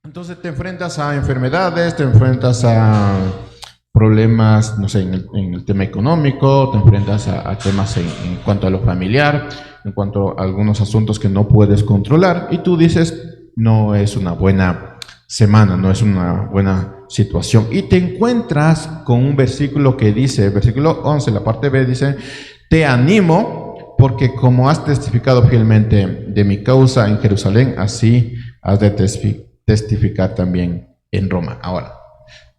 Entonces te enfrentas a enfermedades, te enfrentas a problemas, no sé, en el tema económico, te enfrentas a temas en cuanto a lo familiar, en cuanto a algunos asuntos que no puedes controlar y tú dices, no es una buena semana, no es una buena situación. Y te encuentras con un versículo que dice, versículo 11, la parte B dice, te animo porque como has testificado fielmente de mi causa en Jerusalén, así has de testificar también en Roma. Ahora,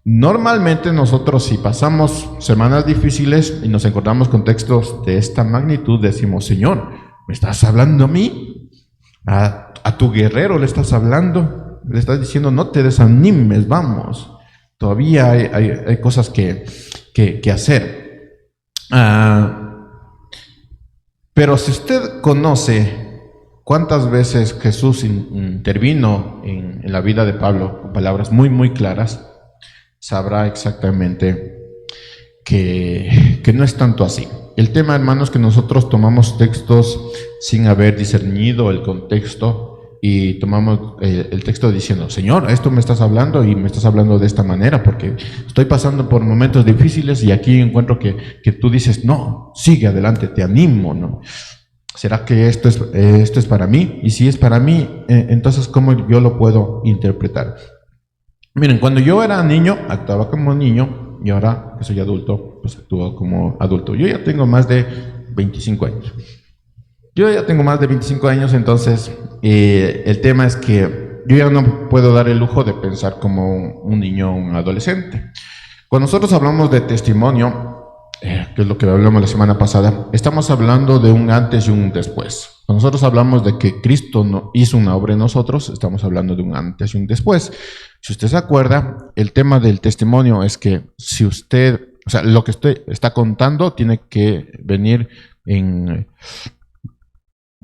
normalmente nosotros si pasamos semanas difíciles y nos encontramos con textos de esta magnitud, decimos, Señor, ¿me estás hablando a mí? A tu guerrero le estás hablando, le estás diciendo, no te desanimes, vamos. Todavía hay cosas que hacer. Pero si usted conoce cuántas veces Jesús intervino en la vida de Pablo con palabras muy, muy claras, sabrá exactamente que no es tanto así. El tema, hermanos, que nosotros tomamos textos sin haber discernido el contexto y tomamos el texto diciendo, Señor, esto me estás hablando y me estás hablando de esta manera porque estoy pasando por momentos difíciles y aquí encuentro que tú dices, no, sigue adelante, te animo, ¿no? ¿Será que esto es para mí? Y si es para mí, entonces, ¿cómo yo lo puedo interpretar? Miren, cuando yo era niño, actuaba como niño y ahora que soy adulto, pues actúo como adulto. Yo ya tengo más de 25 años. Yo ya tengo más de 25 años, entonces el tema es que yo ya no puedo dar el lujo de pensar como un niño o un adolescente. Cuando nosotros hablamos de testimonio, que es lo que hablamos la semana pasada, estamos hablando de un antes y un después. Cuando nosotros hablamos de que Cristo hizo una obra en nosotros, estamos hablando de un antes y un después. Si usted se acuerda, el tema del testimonio es que si usted, o sea, lo que usted está contando tiene que venir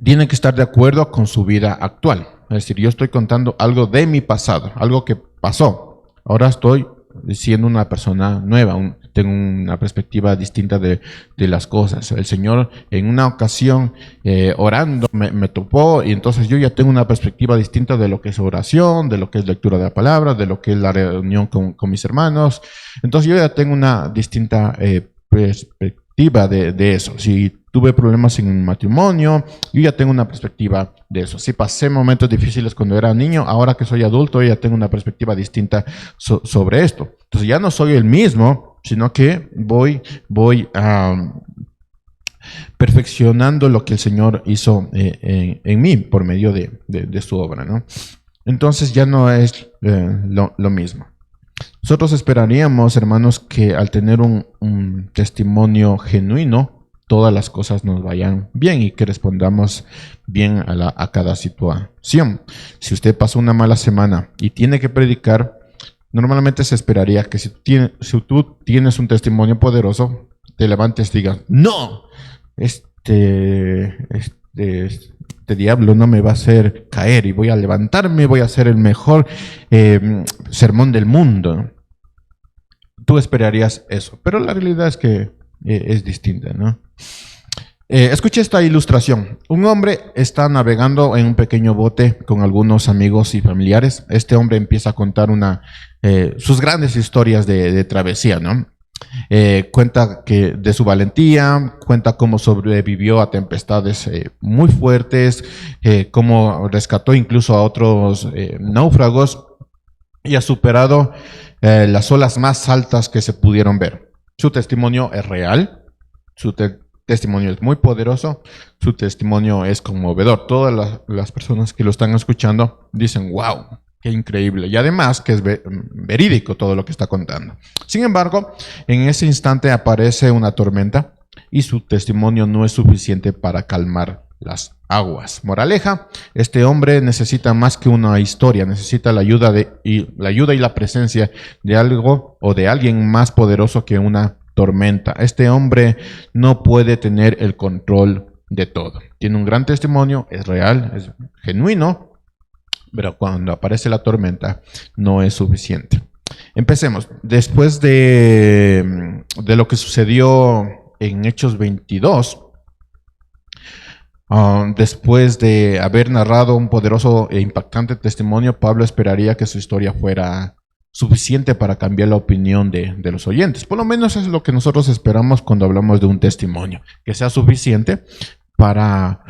tiene que estar de acuerdo con su vida actual. Es decir, yo estoy contando algo de mi pasado, algo que pasó. Ahora estoy siendo una persona nueva, tengo una perspectiva distinta de las cosas. El Señor en una ocasión orando me topó y entonces yo ya tengo una perspectiva distinta de lo que es oración, de lo que es lectura de la palabra, de lo que es la reunión con mis hermanos. Entonces yo ya tengo una distinta perspectiva de eso. Si tuve problemas en un matrimonio, yo ya tengo una perspectiva de eso. Si pasé momentos difíciles cuando era niño, ahora que soy adulto, yo ya tengo una perspectiva distinta sobre esto. Entonces ya no soy el mismo, sino que voy perfeccionando lo que el Señor hizo en mí por medio de su obra, ¿no? Entonces ya no es lo mismo. Nosotros esperaríamos, hermanos, que al tener un testimonio genuino, todas las cosas nos vayan bien y que respondamos bien a cada situación. Si usted pasó una mala semana y tiene que predicar, normalmente se esperaría que si tú tienes un testimonio poderoso, te levantes y digas, no, este diablo no me va a hacer caer y voy a levantarme, voy a hacer el mejor sermón del mundo. Tú esperarías eso, pero la realidad es que es distinta, ¿no? Escuche esta ilustración. Un hombre está navegando en un pequeño bote con algunos amigos y familiares. Este hombre empieza a contar sus grandes historias de travesía, ¿no? Cuenta de su valentía, cuenta cómo sobrevivió a tempestades muy fuertes, cómo rescató incluso a otros náufragos y ha superado las olas más altas que se pudieron ver. Su testimonio es real, su testimonio es muy poderoso, su testimonio es conmovedor. Todas las personas que lo están escuchando dicen, wow, qué increíble. Y además que es verídico todo lo que está contando. Sin embargo, en ese instante aparece una tormenta y su testimonio no es suficiente para calmar las aguas. Moraleja, este hombre necesita más que una historia, necesita la ayuda y la presencia de algo o de alguien más poderoso que una tormenta. Este hombre no puede tener el control de todo. Tiene un gran testimonio, es real, es genuino, pero cuando aparece la tormenta no es suficiente. Empecemos. Después de lo que sucedió en Hechos 22, Después de haber narrado un poderoso e impactante testimonio, Pablo esperaría que su historia fuera suficiente para cambiar la opinión de los oyentes. Por lo menos es lo que nosotros esperamos cuando hablamos de un testimonio, que sea suficiente para,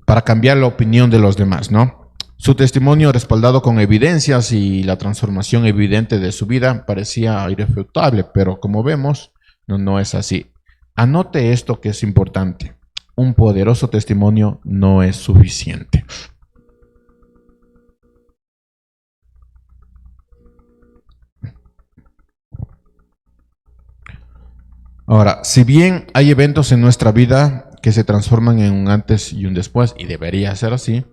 para cambiar la opinión de los demás, ¿no? Su testimonio, respaldado con evidencias y la transformación evidente de su vida, parecía irrefutable, pero como vemos, no es así. Anote esto que es importante. Un poderoso testimonio no es suficiente. Ahora, si bien hay eventos en nuestra vida que se transforman en un antes y un después, y debería ser así,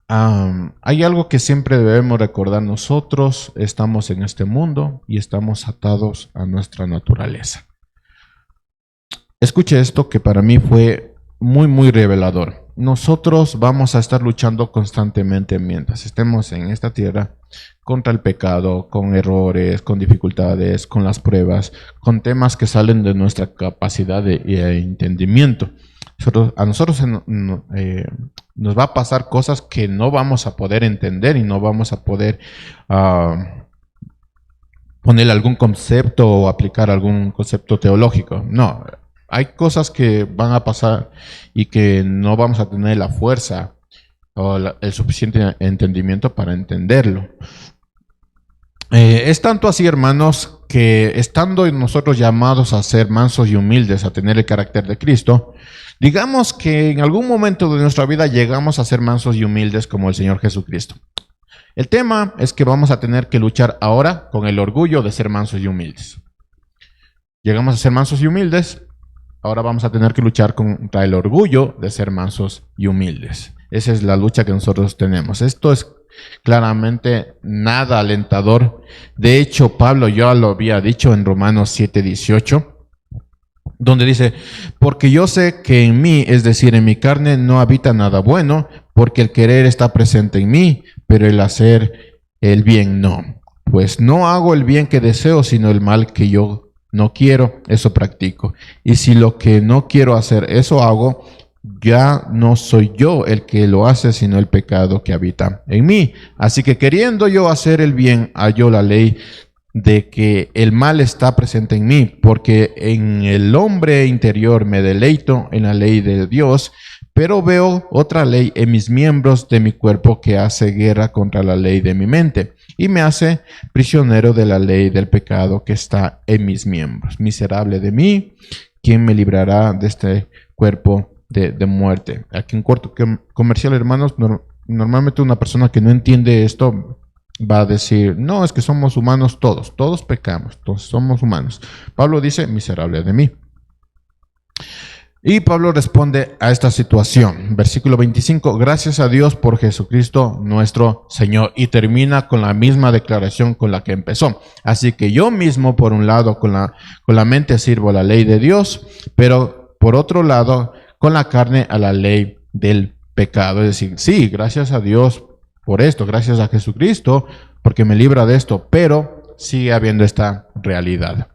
hay algo que siempre debemos recordar: nosotros estamos en este mundo y estamos atados a nuestra naturaleza. Escuche esto que para mí fue muy revelador. Nosotros vamos a estar luchando constantemente mientras estemos en esta tierra contra el pecado, con errores, con dificultades, con las pruebas, con temas que salen de nuestra capacidad de entendimiento. A nosotros nos va a pasar cosas que no vamos a poder entender y no vamos a poder poner algún concepto o aplicar algún concepto teológico. No, hay cosas que van a pasar y que no vamos a tener la fuerza o el suficiente entendimiento para entenderlo. Es tanto así, hermanos, que estando nosotros llamados a ser mansos y humildes, a tener el carácter de Cristo, digamos que en algún momento de nuestra vida llegamos a ser mansos y humildes como el Señor Jesucristo. El tema es que vamos a tener que luchar ahora con el orgullo de ser mansos y humildes. Llegamos a ser mansos y humildes, ahora vamos a tener que luchar contra el orgullo de ser mansos y humildes. Esa es la lucha que nosotros tenemos. Esto es claramente nada alentador. De hecho, Pablo ya lo había dicho en Romanos 7:18, donde dice: porque yo sé que en mí, es decir, en mi carne, no habita nada bueno, porque el querer está presente en mí, pero el hacer el bien no. Pues no hago el bien que deseo, sino el mal que yo no quiero, eso practico. Y si lo que no quiero hacer, eso hago, ya no soy yo el que lo hace, sino el pecado que habita en mí. Así que queriendo yo hacer el bien, hallo la ley de que el mal está presente en mí, porque en el hombre interior me deleito en la ley de Dios, pero veo otra ley en mis miembros de mi cuerpo que hace guerra contra la ley de mi mente y me hace prisionero de la ley del pecado que está en mis miembros. Miserable de mí, ¿quién me librará de este cuerpo de muerte? Aquí un corto comercial, hermanos. Normalmente una persona que no entiende esto va a decir: no, es que somos humanos todos pecamos, todos somos humanos. Pablo dice: miserable de mí. Y Pablo responde a esta situación. Versículo 25, gracias a Dios por Jesucristo nuestro Señor. Y termina con la misma declaración con la que empezó. Así que yo mismo, por un lado, con la mente sirvo a la ley de Dios, pero por otro lado, con la carne a la ley del pecado. Es decir, sí, gracias a Dios por esto, gracias a Jesucristo, porque me libra de esto, pero sigue habiendo esta realidad.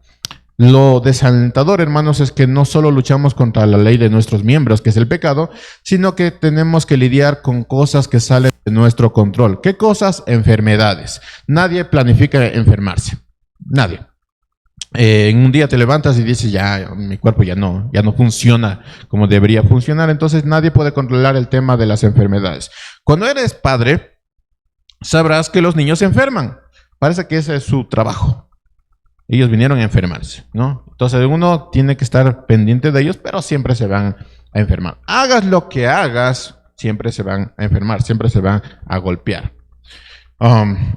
Lo desalentador, hermanos, es que no solo luchamos contra la ley de nuestros miembros, que es el pecado, sino que tenemos que lidiar con cosas que salen de nuestro control. ¿Qué cosas? Enfermedades. Nadie planifica enfermarse. Nadie. En un día te levantas y dices: ya, mi cuerpo ya no funciona como debería funcionar. Entonces nadie puede controlar el tema de las enfermedades. Cuando eres padre, sabrás que los niños se enferman. Parece que ese es su trabajo. Ellos vinieron a enfermarse, ¿no? Entonces uno tiene que estar pendiente de ellos, pero siempre se van a enfermar. Hagas lo que hagas, siempre se van a enfermar, siempre se van a golpear.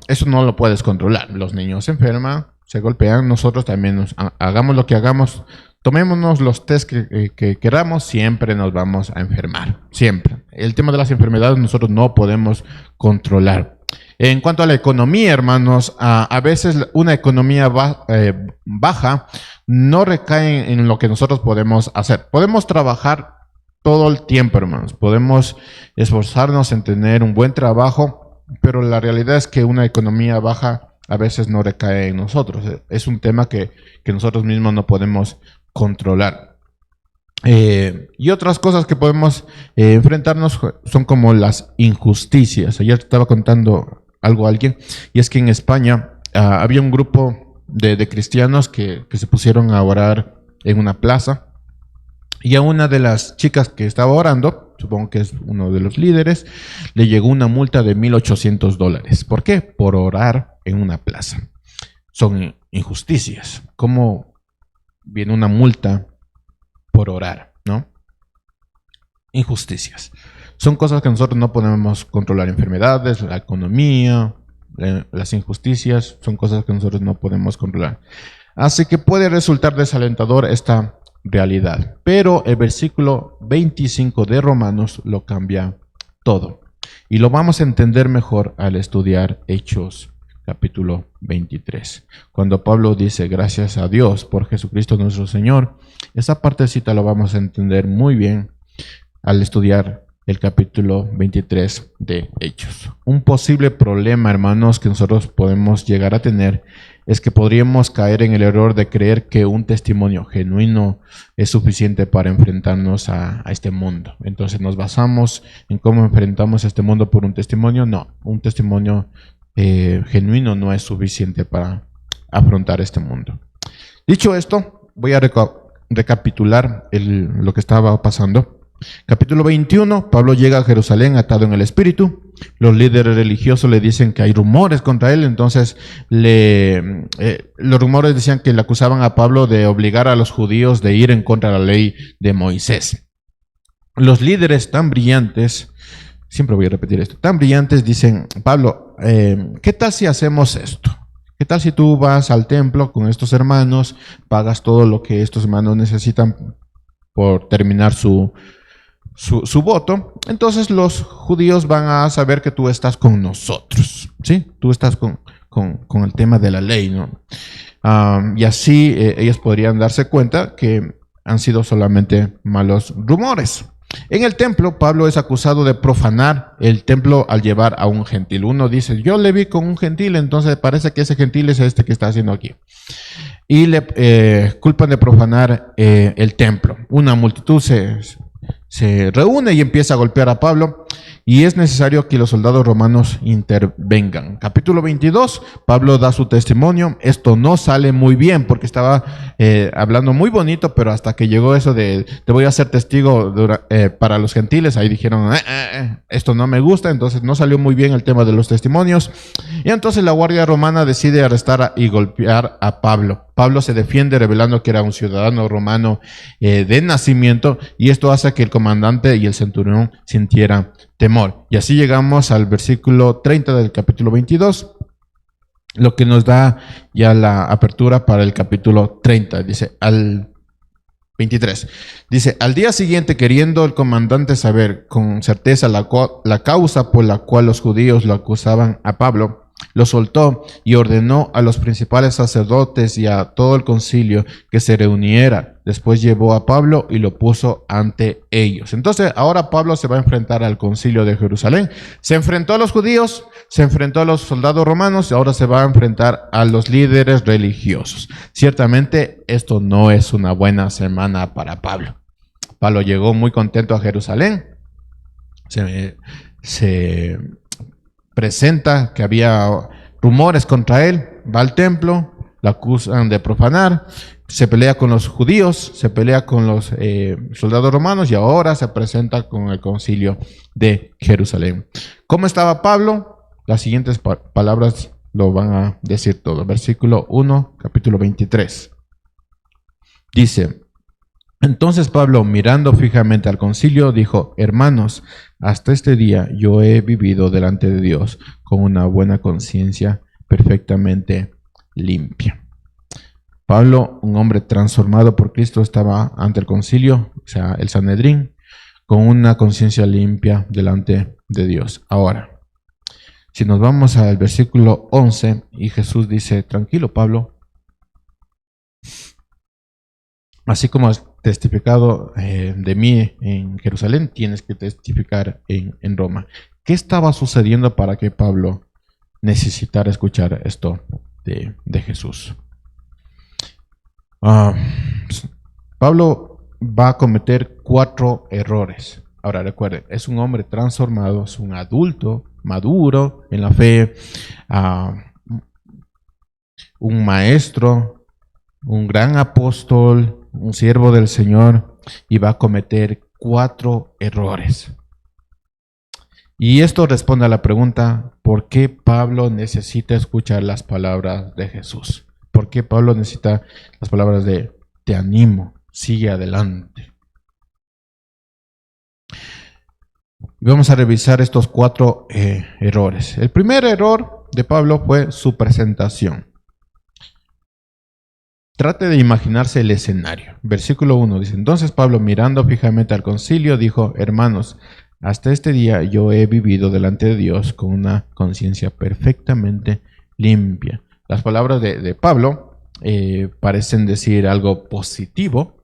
Eso no lo puedes controlar. Los niños se enferman, se golpean, nosotros también hagamos lo que hagamos, tomémonos los test que queramos, siempre nos vamos a enfermar, siempre. El tema de las enfermedades nosotros no podemos controlar. En cuanto a la economía, hermanos, a veces una economía baja no recae en lo que nosotros podemos hacer. Podemos trabajar todo el tiempo, hermanos. Podemos esforzarnos en tener un buen trabajo, pero la realidad es que una economía baja a veces no recae en nosotros. Es un tema que nosotros mismos no podemos controlar. Y otras cosas que podemos enfrentarnos son como las injusticias. Ayer estaba contando algo a alguien, y es que en España había un grupo de cristianos que se pusieron a orar en una plaza, y a una de las chicas que estaba orando, supongo que es uno de los líderes, le llegó una multa de $1,800. ¿Por qué? Por orar en una plaza. Son injusticias. ¿Cómo viene una multa por orar, no? Injusticias. Son cosas que nosotros no podemos controlar. Enfermedades, la economía, las injusticias, son cosas que nosotros no podemos controlar. Así que puede resultar desalentador esta realidad. Pero el versículo 25 de Romanos lo cambia todo. Y lo vamos a entender mejor al estudiar Hechos capítulo 23. Cuando Pablo dice gracias a Dios por Jesucristo nuestro Señor, esa partecita lo vamos a entender muy bien al estudiar el capítulo 23 de Hechos. Un posible problema, hermanos, que nosotros podemos llegar a tener es que podríamos caer en el error de creer que un testimonio genuino es suficiente para enfrentarnos a este mundo. Entonces nos basamos en cómo enfrentamos este mundo por un testimonio. No, un testimonio genuino no es suficiente para afrontar este mundo. Dicho esto, voy a recapitular lo que estaba pasando. Capítulo 21, Pablo llega a Jerusalén atado en el espíritu. Los líderes religiosos le dicen que hay rumores contra él, entonces los rumores decían que le acusaban a Pablo de obligar a los judíos de ir en contra de la ley de Moisés. Los líderes tan brillantes, siempre voy a repetir esto, tan brillantes dicen, Pablo, ¿qué tal si hacemos esto? ¿Qué tal si tú vas al templo con estos hermanos, pagas todo lo que estos hermanos necesitan por terminar su voto? Entonces los judíos van a saber que tú estás con nosotros, ¿sí? Tú estás con el tema de la ley, ¿no? Y así ellos podrían darse cuenta que han sido solamente malos rumores. En el templo, Pablo es acusado de profanar el templo al llevar a un gentil. Uno dice, yo le vi con un gentil, entonces parece que ese gentil es este que está haciendo aquí. Y le culpan de profanar el templo. Una multitud se reúne y empieza a golpear a Pablo, y es necesario que los soldados romanos intervengan. Capítulo 22, Pablo da su testimonio. Esto no sale muy bien porque estaba hablando muy bonito, pero hasta que llegó eso de te voy a hacer testigo para los gentiles, ahí dijeron esto no me gusta, entonces no salió muy bien el tema de los testimonios. Y entonces la guardia romana decide arrestar y golpear a Pablo. Pablo se defiende revelando que era un ciudadano romano de nacimiento, y esto hace que el comandante y el centurión sintieran temor. Y así llegamos al versículo 30 del capítulo 22, lo que nos da ya la apertura para el capítulo 30. Dice, al 23. Dice, al día siguiente, queriendo el comandante saber con certeza la causa por la cual los judíos lo acusaban a Pablo, lo soltó y ordenó a los principales sacerdotes y a todo el concilio que se reuniera. Después llevó a Pablo y lo puso ante ellos. Entonces, ahora Pablo se va a enfrentar al concilio de Jerusalén. Se enfrentó a los judíos, se enfrentó a los soldados romanos, y ahora se va a enfrentar a los líderes religiosos. Ciertamente, esto no es una buena semana para Pablo. Pablo llegó muy contento a Jerusalén. Se presenta que había rumores contra él, va al templo, lo acusan de profanar, se pelea con los judíos, se pelea con los soldados romanos, y ahora se presenta con el concilio de Jerusalén. ¿Cómo estaba Pablo? Las siguientes palabras lo van a decir todo. Versículo 1, capítulo 23. Dice, entonces Pablo, mirando fijamente al concilio, dijo, hermanos, hasta este día yo he vivido delante de Dios con una buena conciencia perfectamente limpia. Pablo, un hombre transformado por Cristo, estaba ante el concilio, o sea, el Sanedrín, con una conciencia limpia delante de Dios. Ahora, si nos vamos al versículo 11, y Jesús dice, tranquilo, Pablo, así como has testificado de mí en Jerusalén, tienes que testificar en Roma. ¿Qué estaba sucediendo para que Pablo necesitara escuchar esto de Jesús? Pablo va a cometer 4 errores. Ahora recuerden, es un hombre transformado, es un adulto maduro en la fe, un maestro, un gran apóstol, un siervo del Señor, y va a cometer 4 errores. Y esto responde a la pregunta, ¿por qué Pablo necesita escuchar las palabras de Jesús? ¿Por qué Pablo necesita las palabras de te animo, sigue adelante? Vamos a revisar estos 4 errores. El primer error de Pablo fue su presentación. Trate de imaginarse el escenario. Versículo 1 dice, entonces Pablo, mirando fijamente al concilio, dijo, hermanos, hasta este día yo he vivido delante de Dios con una conciencia perfectamente limpia. Las palabras de Pablo parecen decir algo positivo,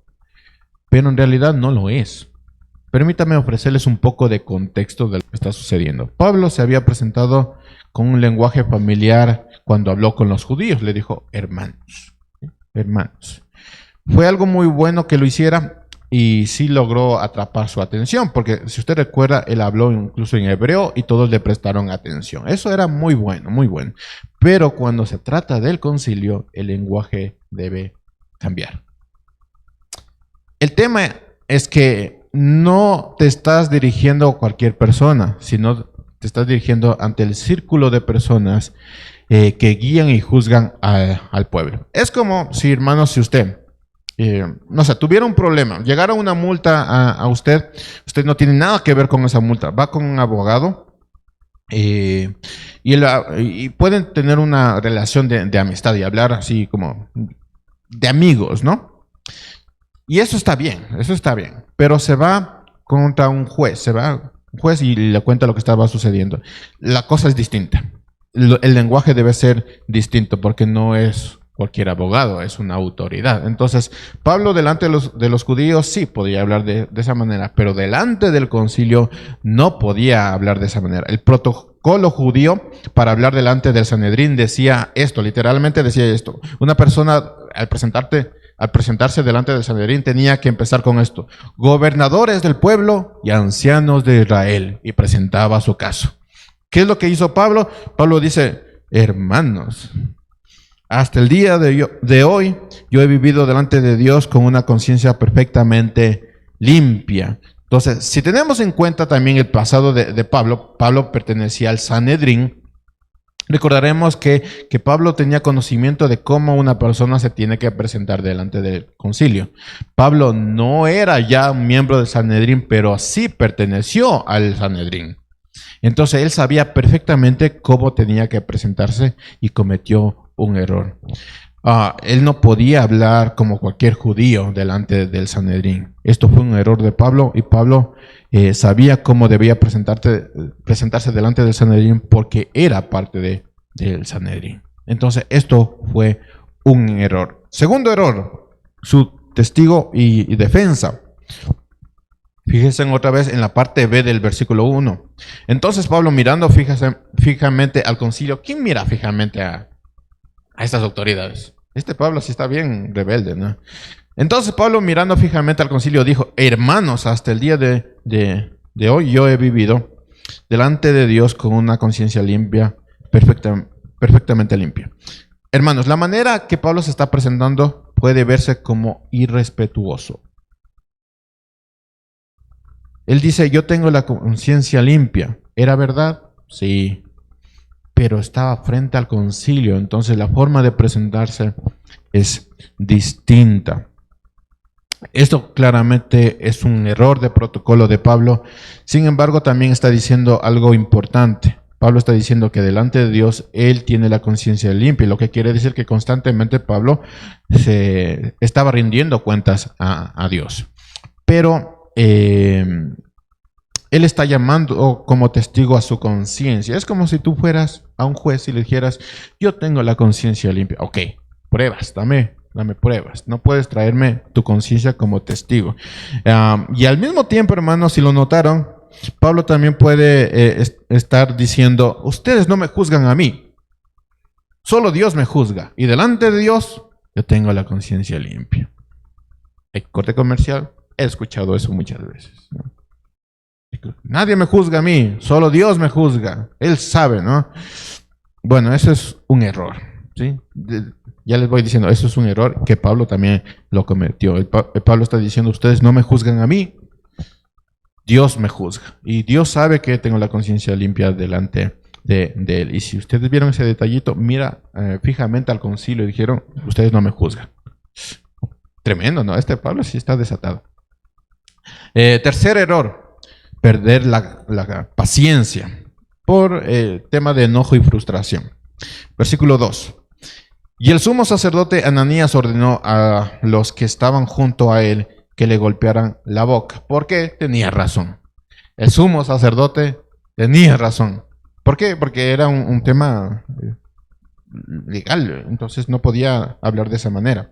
pero en realidad no lo es. Permítame ofrecerles un poco de contexto de lo que está sucediendo. Pablo se había presentado con un lenguaje familiar cuando habló con los judíos. Le dijo, hermanos, hermanos. Fue algo muy bueno que lo hiciera y sí logró atrapar su atención, porque si usted recuerda, él habló incluso en hebreo y todos le prestaron atención. Eso era muy bueno, muy bueno. Pero cuando se trata del concilio, el lenguaje debe cambiar. El tema es que no te estás dirigiendo a cualquier persona, sino te estás dirigiendo ante el círculo de personas que guían y juzgan al pueblo. Es como si, hermanos, si usted, no sé, tuviera un problema, llegara una multa a usted, usted no tiene nada que ver con esa multa, va con un abogado y pueden tener una relación de amistad y hablar así como de amigos, ¿no? Y eso está bien, pero se va contra un juez, y le cuenta lo que estaba sucediendo. La cosa es distinta. El lenguaje debe ser distinto porque no es cualquier abogado, es una autoridad. Entonces, Pablo delante de los judíos sí podía hablar de esa manera, pero delante del concilio no podía hablar de esa manera. El protocolo judío para hablar delante del Sanedrín decía esto, literalmente decía esto. Una persona al presentarse delante del Sanedrín tenía que empezar con esto: gobernadores del pueblo y ancianos de Israel, y presentaba su caso. ¿Qué es lo que hizo Pablo? Pablo dice, hermanos, hasta el día de hoy yo he vivido delante de Dios con una conciencia perfectamente limpia. Entonces, si tenemos en cuenta también el pasado de Pablo, Pablo pertenecía al Sanedrín. Recordaremos que Pablo tenía conocimiento de cómo una persona se tiene que presentar delante del concilio. Pablo no era ya un miembro del Sanedrín, pero sí perteneció al Sanedrín. Entonces él sabía perfectamente cómo tenía que presentarse y cometió un error. Él no podía hablar como cualquier judío delante del Sanedrín. Esto fue un error de Pablo, y Pablo sabía cómo debía presentarse delante del Sanedrín porque era parte del Sanedrín. Entonces esto fue un error. Segundo error, su testigo y defensa. Fíjense otra vez en la parte B del versículo 1. Entonces Pablo, mirando fijamente al concilio. ¿Quién mira fijamente a estas autoridades? Este Pablo sí está bien rebelde, ¿no? Entonces Pablo, mirando fijamente al concilio, dijo, hermanos, hasta el día de hoy yo he vivido delante de Dios con una conciencia limpia, perfectamente limpia. Hermanos, la manera que Pablo se está presentando puede verse como irrespetuoso. Él dice, yo tengo la conciencia limpia. ¿Era verdad? Sí. Pero estaba frente al concilio, entonces la forma de presentarse es distinta. Esto claramente es un error de protocolo de Pablo. Sin embargo, también está diciendo algo importante. Pablo está diciendo que delante de Dios él tiene la conciencia limpia, lo que quiere decir que constantemente Pablo se estaba rindiendo cuentas a Dios. Pero él está llamando como testigo a su conciencia. Es como si tú fueras a un juez y le dijeras, yo tengo la conciencia limpia. Ok, pruebas, dame pruebas. No puedes traerme tu conciencia como testigo. Y al mismo tiempo, hermanos, si lo notaron, Pablo también puede estar diciendo, ustedes no me juzgan a mí, solo Dios me juzga. Y delante de Dios, yo tengo la conciencia limpia. Corte comercial. He escuchado eso muchas veces, ¿no? Nadie me juzga a mí, solo Dios me juzga. Él sabe, ¿no? Bueno, eso es un error, ¿sí? Ya les voy diciendo, eso es un error que Pablo también lo cometió. Pablo está diciendo, ustedes no me juzgan a mí, Dios me juzga. Y Dios sabe que tengo la conciencia limpia delante de Él. Y si ustedes vieron ese detallito, mira fijamente al concilio y dijeron, ustedes no me juzgan. Tremendo, ¿no? Este Pablo sí está desatado. Tercer error, perder la paciencia por tema de enojo y frustración. Versículo 2. Y el sumo sacerdote Ananías ordenó a los que estaban junto a él que le golpearan la boca, porque tenía razón. El sumo sacerdote tenía razón. ¿Por qué? Porque era un tema legal, entonces no podía hablar de esa manera.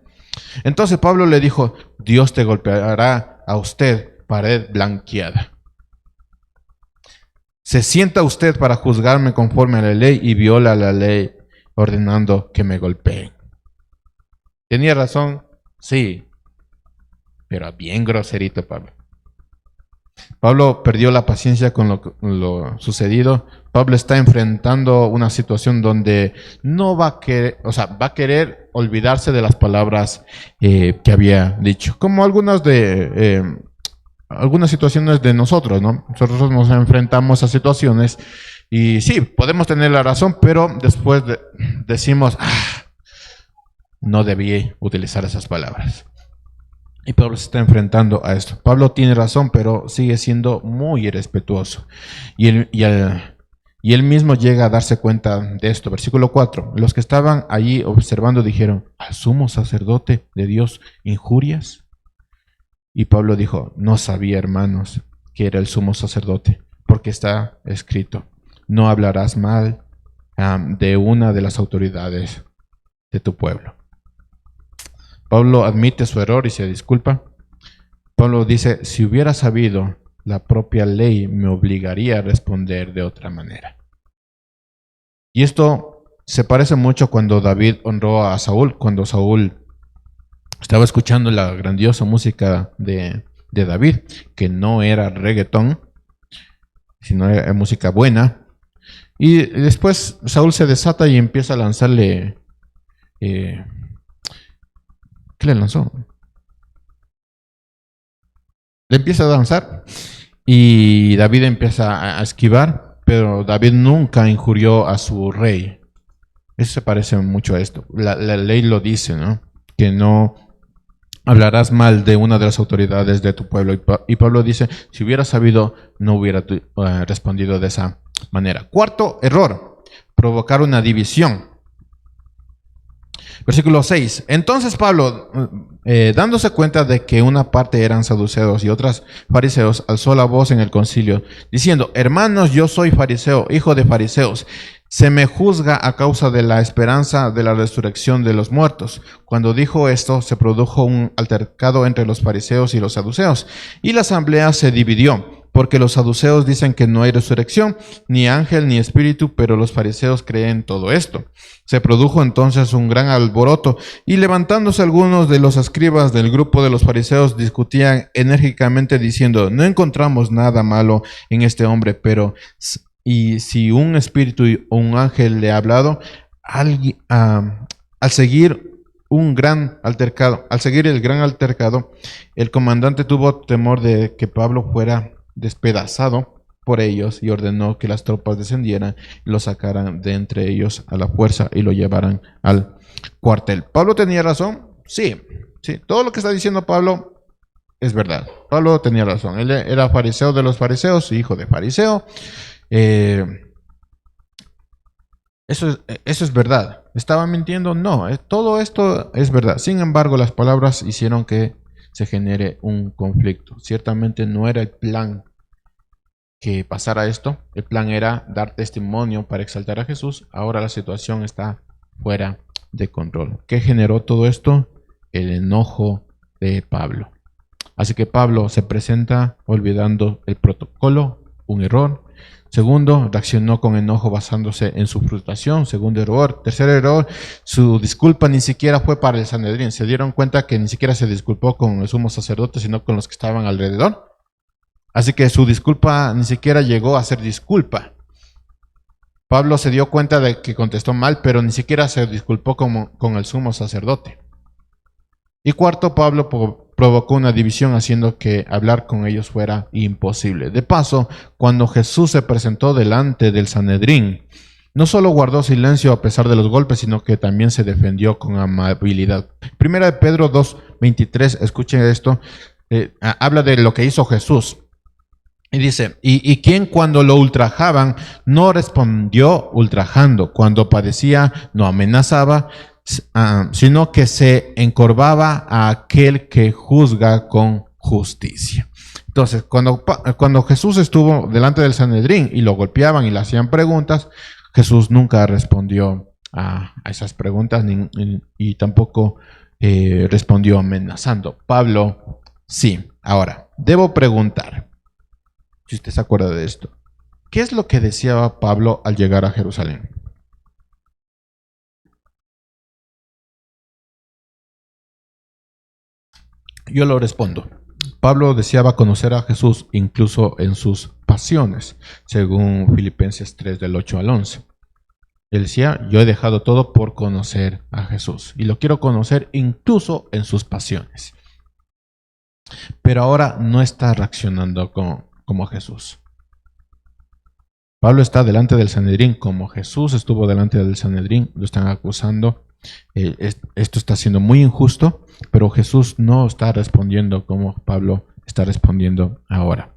Entonces Pablo le dijo, Dios te golpeará a usted, pared blanqueada. Se sienta usted para juzgarme conforme a la ley y viola la ley ordenando que me golpeen. ¿Tenía razón? Sí, pero bien groserito Pablo. Pablo perdió la paciencia con lo sucedido. Pablo está enfrentando una situación donde no va a querer, o sea, va a querer olvidarse de las palabras que había dicho. Como algunas situaciones de nosotros, ¿no? Nosotros nos enfrentamos a situaciones y sí, podemos tener la razón, pero después decimos, no debí utilizar esas palabras. Y Pablo se está enfrentando a esto. Pablo tiene razón, pero sigue siendo muy irrespetuoso. Y él mismo llega a darse cuenta de esto. Versículo 4. Los que estaban allí observando dijeron, ¿al sumo sacerdote de Dios injurias? Y Pablo dijo, no sabía, hermanos, que era el sumo sacerdote, porque está escrito, no hablarás mal de una de las autoridades de tu pueblo. Pablo admite su error y se disculpa. Pablo dice, si hubiera sabido, la propia ley me obligaría a responder de otra manera. Y esto se parece mucho cuando David honró a Saúl, cuando Saúl estaba escuchando la grandiosa música de David, que no era reggaetón, sino era música buena. Y después Saúl se desata y empieza a lanzarle... ¿Qué le lanzó? Le empieza a lanzar y David empieza a esquivar, pero David nunca injurió a su rey. Eso se parece mucho a esto. La ley lo dice, ¿no? Que no hablarás mal de una de las autoridades de tu pueblo. Y Pablo dice, si hubiera sabido, no hubiera respondido de esa manera. Cuarto error, provocar una división. Versículo 6. Entonces Pablo, dándose cuenta de que una parte eran saduceos y otras fariseos, alzó la voz en el concilio, diciendo, hermanos, yo soy fariseo, hijo de fariseos. Se me juzga a causa de la esperanza de la resurrección de los muertos. Cuando dijo esto, se produjo un altercado entre los fariseos y los saduceos, y la asamblea se dividió, porque los saduceos dicen que no hay resurrección, ni ángel ni espíritu, pero los fariseos creen todo esto. Se produjo entonces un gran alboroto, y levantándose algunos de los escribas del grupo de los fariseos, discutían enérgicamente diciendo, no encontramos nada malo en este hombre, pero y si un espíritu o un ángel le ha hablado, al seguir el gran altercado, el comandante tuvo temor de que Pablo fuera despedazado por ellos y ordenó que las tropas descendieran y lo sacaran de entre ellos a la fuerza y lo llevaran al cuartel. ¿Pablo tenía razón? Sí, todo lo que está diciendo Pablo es verdad. Pablo tenía razón. Él era fariseo de los fariseos, hijo de fariseo. Eso es verdad. ¿Estaba mintiendo? No, todo esto es verdad. Sin embargo, las palabras hicieron que se genere un conflicto. Ciertamente no era el plan que pasara esto. El plan era dar testimonio para exaltar a Jesús. Ahora la situación está fuera de control. ¿Qué generó todo esto? El enojo de Pablo. Así que Pablo se presenta olvidando el protocolo, un error. Segundo, reaccionó con enojo basándose en su frustración. Segundo error. Tercer error, su disculpa ni siquiera fue para el Sanedrín. Se dieron cuenta que ni siquiera se disculpó con el sumo sacerdote, sino con los que estaban alrededor. Así que su disculpa ni siquiera llegó a ser disculpa. Pablo se dio cuenta de que contestó mal, pero ni siquiera se disculpó con el sumo sacerdote. Y cuarto, Pablo provocó una división haciendo que hablar con ellos fuera imposible. De paso, cuando Jesús se presentó delante del Sanedrín, no solo guardó silencio a pesar de los golpes, sino que también se defendió con amabilidad. Primera de Pedro 2:23, escuchen esto, habla de lo que hizo Jesús. Y dice, ¿y quién cuando lo ultrajaban no respondió ultrajando? Cuando padecía no amenazaba, sino que se encorvaba a aquel que juzga con justicia. Entonces, cuando Jesús estuvo delante del Sanedrín y lo golpeaban y le hacían preguntas, Jesús nunca respondió a esas preguntas y tampoco respondió amenazando. Pablo, sí. Ahora, debo preguntar, si usted se acuerda de esto, ¿qué es lo que deseaba Pablo al llegar a Jerusalén? Yo lo respondo. Pablo deseaba conocer a Jesús incluso en sus pasiones, según Filipenses 3 del 8 al 11. Él decía, yo he dejado todo por conocer a Jesús y lo quiero conocer incluso en sus pasiones. Pero ahora no está reaccionando como Jesús. Pablo está delante del Sanedrín, como Jesús estuvo delante del Sanedrín, lo están acusando. Esto está siendo muy injusto, pero Jesús no está respondiendo como Pablo está respondiendo ahora.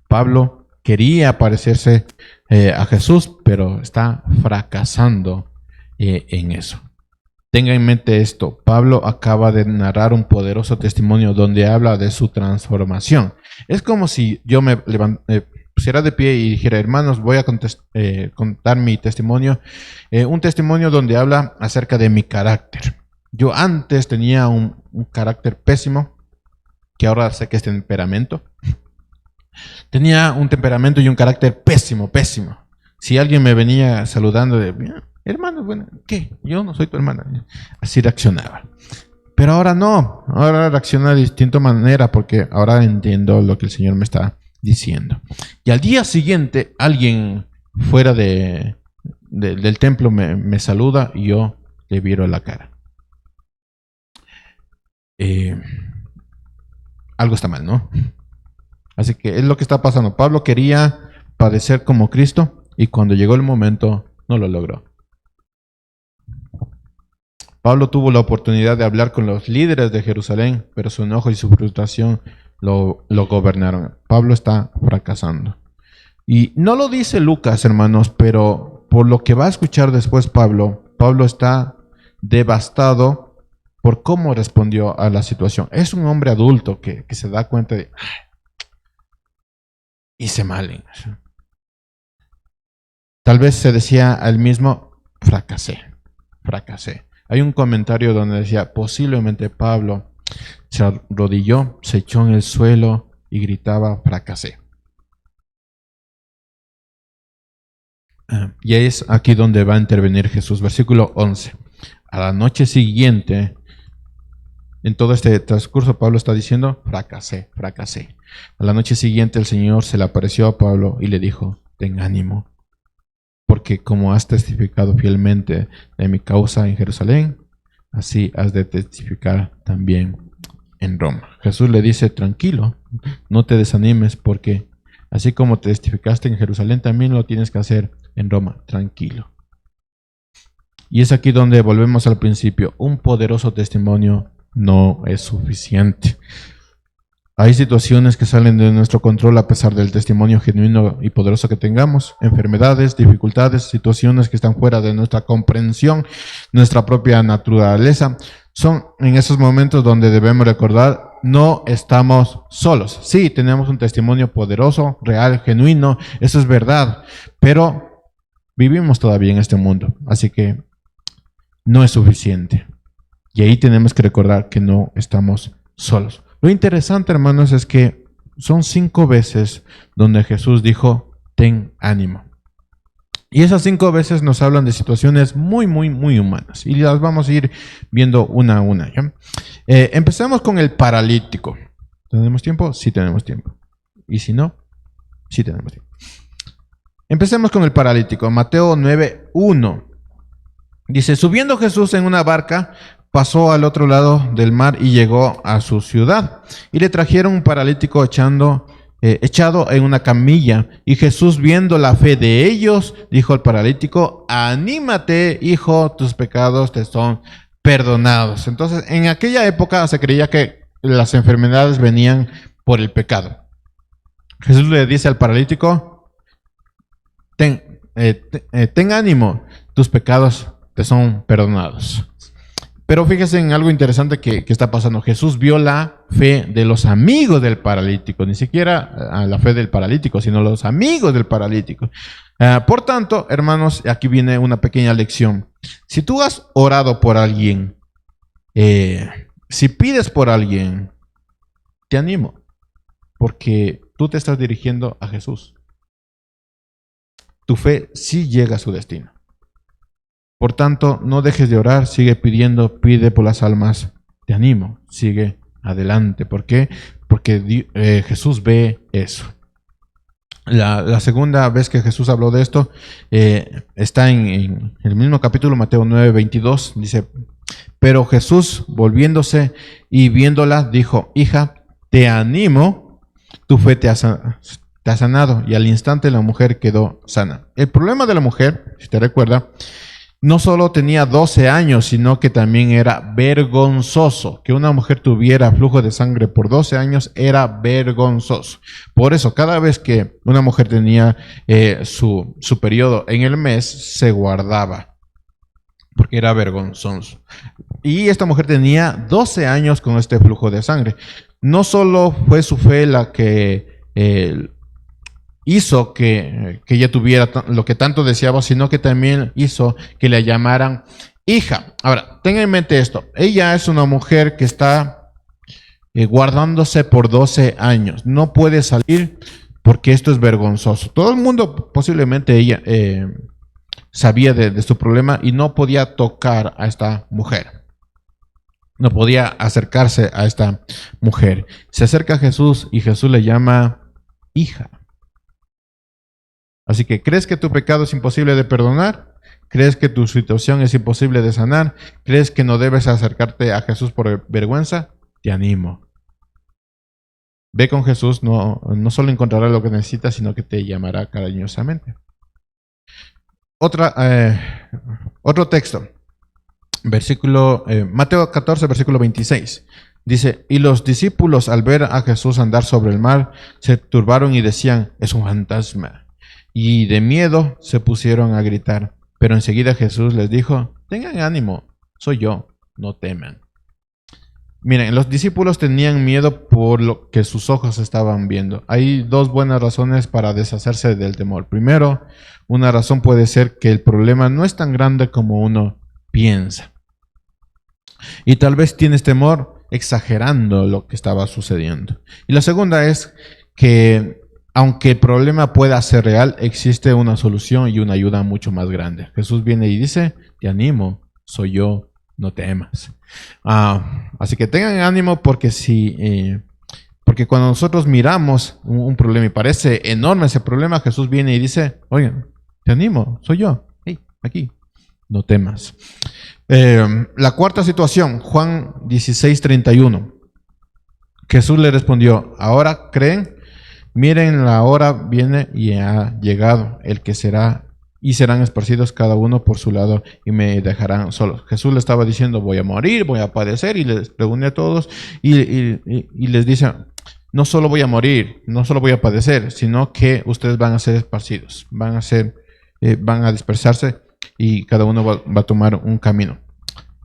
Pablo quería parecerse a Jesús, pero está fracasando en eso. Tenga en mente esto, Pablo acaba de narrar un poderoso testimonio donde habla de su transformación. Es como si yo me pusiera de pie y dijera, hermanos, voy a contar mi testimonio, un testimonio donde habla acerca de mi carácter. Yo antes tenía un carácter pésimo, que ahora sé que es temperamento. Tenía un temperamento y un carácter pésimo. Si alguien me venía saludando de, hermano, bueno, ¿qué? Yo no soy tu hermana. Así reaccionaba. Pero ahora no, ahora reacciona de distinta manera porque ahora entiendo lo que el Señor me está diciendo. Y al día siguiente, alguien fuera del templo me saluda y yo le viro la cara. Algo está mal, ¿no? Así que es lo que está pasando. Pablo quería padecer como Cristo y cuando llegó el momento no lo logró. Pablo tuvo la oportunidad de hablar con los líderes de Jerusalén, pero su enojo y su frustración lo gobernaron. Pablo está fracasando. Y no lo dice Lucas, hermanos, pero por lo que va a escuchar después Pablo está devastado por cómo respondió a la situación. Es un hombre adulto que se da cuenta de, hice mal. Tal vez se decía a él mismo, fracasé. Hay un comentario donde decía, posiblemente Pablo se arrodilló, se echó en el suelo y gritaba, fracasé. Y es aquí donde va a intervenir Jesús. Versículo 11. A la noche siguiente, en todo este transcurso, Pablo está diciendo, fracasé. A la noche siguiente el Señor se le apareció a Pablo y le dijo, ten ánimo, porque como has testificado fielmente de mi causa en Jerusalén, así has de testificar también en Roma. Jesús le dice, tranquilo, no te desanimes, porque así como testificaste en Jerusalén, también lo tienes que hacer en Roma, tranquilo. Y es aquí donde volvemos al principio, un poderoso testimonio no es suficiente. Hay situaciones que salen de nuestro control a pesar del testimonio genuino y poderoso que tengamos. Enfermedades, dificultades, situaciones que están fuera de nuestra comprensión, nuestra propia naturaleza. Son en esos momentos donde debemos recordar, no estamos solos. Sí, tenemos un testimonio poderoso, real, genuino, eso es verdad. Pero vivimos todavía en este mundo, así que no es suficiente. Y ahí tenemos que recordar que no estamos solos. Lo interesante, hermanos, es que son 5 veces donde Jesús dijo, ten ánimo. Y esas 5 veces nos hablan de situaciones muy, muy, muy humanas. Y las vamos a ir viendo una a una, ¿ya? Empecemos con el paralítico. ¿Tenemos tiempo? Sí tenemos tiempo. Y si no, sí tenemos tiempo. Empecemos con el paralítico. Mateo 9:1. Dice, subiendo Jesús en una barca, pasó al otro lado del mar y llegó a su ciudad. Y le trajeron un paralítico echado en una camilla. Y Jesús, viendo la fe de ellos, dijo al paralítico, anímate, hijo, tus pecados te son perdonados. Entonces, en aquella época se creía que las enfermedades venían por el pecado. Jesús le dice al paralítico, ten ánimo, tus pecados te son perdonados. Pero fíjese en algo interesante que está pasando. Jesús vio la fe de los amigos del paralítico, ni siquiera la fe del paralítico, sino los amigos del paralítico. Por tanto, hermanos, aquí viene una pequeña lección. Si tú has orado por alguien, si pides por alguien, te animo, porque tú te estás dirigiendo a Jesús. Tu fe sí llega a su destino. Por tanto, no dejes de orar, sigue pidiendo, pide por las almas. Te animo, sigue adelante. ¿Por qué? Porque Jesús ve eso. La segunda vez que Jesús habló de esto está en el mismo capítulo, Mateo 9:22. Dice, pero Jesús, volviéndose y viéndola, dijo, hija, te animo, tu fe te ha sanado. Y al instante la mujer quedó sana. El problema de la mujer, si te recuerda, no solo tenía 12 años, sino que también era vergonzoso. Que una mujer tuviera flujo de sangre por 12 años era vergonzoso. Por eso, cada vez que una mujer tenía su periodo en el mes, se guardaba, porque era vergonzoso. Y esta mujer tenía 12 años con este flujo de sangre. No solo fue su fe la que hizo que ella tuviera lo que tanto deseaba, sino que también hizo que le llamaran hija. Ahora, tenga en mente esto. Ella es una mujer que está guardándose por 12 años. No puede salir porque esto es vergonzoso. Todo el mundo, posiblemente ella, sabía de su problema y no podía tocar a esta mujer. No podía acercarse a esta mujer. Se acerca a Jesús y Jesús le llama hija. Así que, ¿crees que tu pecado es imposible de perdonar? ¿Crees que tu situación es imposible de sanar? ¿Crees que no debes acercarte a Jesús por vergüenza? Te animo. Ve con Jesús, no solo encontrarás lo que necesitas, sino que te llamará cariñosamente. Otro texto. Mateo 14, versículo 26. Dice, y los discípulos al ver a Jesús andar sobre el mar, se turbaron y decían, es un fantasma. Y de miedo se pusieron a gritar. Pero enseguida Jesús les dijo, tengan ánimo, soy yo, no teman. Miren, los discípulos tenían miedo por lo que sus ojos estaban viendo. Hay 2 buenas razones para deshacerse del temor. Primero, una razón puede ser que el problema no es tan grande como uno piensa. Y tal vez tienes temor exagerando lo que estaba sucediendo. Y la segunda es que aunque el problema pueda ser real, existe una solución y una ayuda mucho más grande. Jesús viene y dice, te animo, soy yo, no temas. Así que tengan ánimo porque porque cuando nosotros miramos un problema y parece enorme ese problema, Jesús viene y dice, oigan, te animo, soy yo, hey, aquí, no temas. La cuarta situación, Juan 16:31. Jesús le respondió, ¿ahora creen? Miren, la hora viene y ha llegado el que serán esparcidos cada uno por su lado y me dejarán solos. Jesús le estaba diciendo, voy a morir, voy a padecer, y les reúne a todos y les dice, no solo voy a morir, no solo voy a padecer, sino que ustedes van a ser esparcidos, van a dispersarse y cada uno va a tomar un camino.